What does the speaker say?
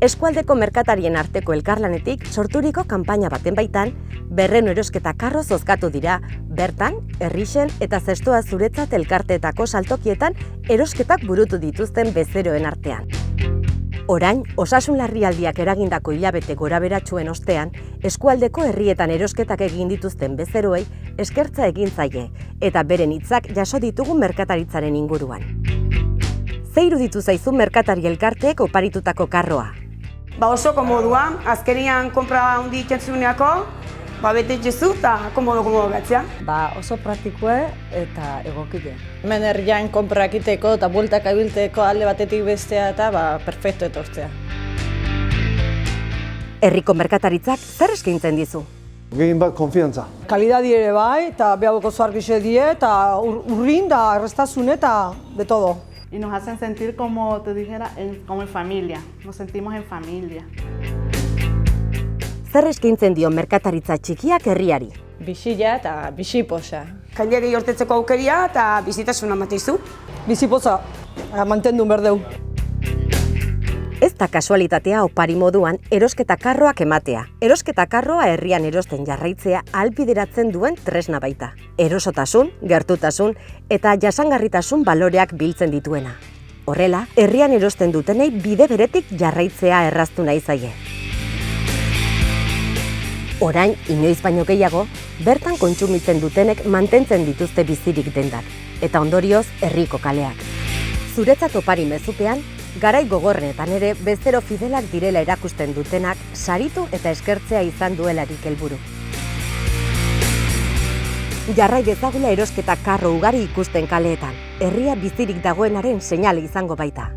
Eskualdeko merkatarien arteko elkarlanetik sorturiko kanpaina baten baitan, 200 erosketa karro zozkatu dira, bertan, herrixen eta zestoa zuretzat elkarteetako saltokietan erosketak burutu dituzten bezeroen artean. Orain, osasun larrialdiak eragindako hilabete goraberatsuen ostean, eskualdeko herrietan erosketak egin dituzten bezeroei eskertza egin zaie, eta beren hitzak jaso ditugu merkataritzaren inguruan. Ze iruditu zaizu merkatari elkarteek oparitutako karroa? Oso komodua, azkenian konpra handi ikentzuneko, bete itxezu eta komodo gatzea. Oso praktikoa eta egokile. Hemen herrian konpra egiteko eta bueltak abilteko alde batetik bestea eta perfecto etortzea. Herriko merkataritzak zer eskaintzen dizu? Gehien bat konfiantza. Kalidadi ere bai, eta behar oso argixe die, eta urrin da errestazun eta de todo. Y nos hacen sentir, como te dijera, como en familia. Nos sentimos en familia. Zer eskaintzen dio merkataritza txikiak herriari? Bisila eta bisiposa. Jaileri hortetzeko aukeria eta bizitasuna mateizu. Bizipoza, mantendu berdeu. Ez da kasualitatea opari moduan erosketa karroak ematea. Erosketa karroa herrian erosten jarraitzea ahalbideratzen duen tresna baita. Erosotasun, gertutasun eta jasangarritasun baloreak biltzen dituena. Horrela, herrian erosten dutenei bide beretik jarraitzea erraztu nahi zaie. Orain, inoiz baino gehiago, bertan kontsumitzen dutenek mantentzen dituzte bizirik dendak, eta ondorioz herriko kaleak. Zuretzat opari mezupean, garai gogorrenetan ere bezero fidelak direla erakusten dutenak saritu eta eskertzea izan duelarik helburu. Jarrai dezagula erosketa karro ugari ikusten kaleetan, herria bizirik dagoenaren seinale izango baita.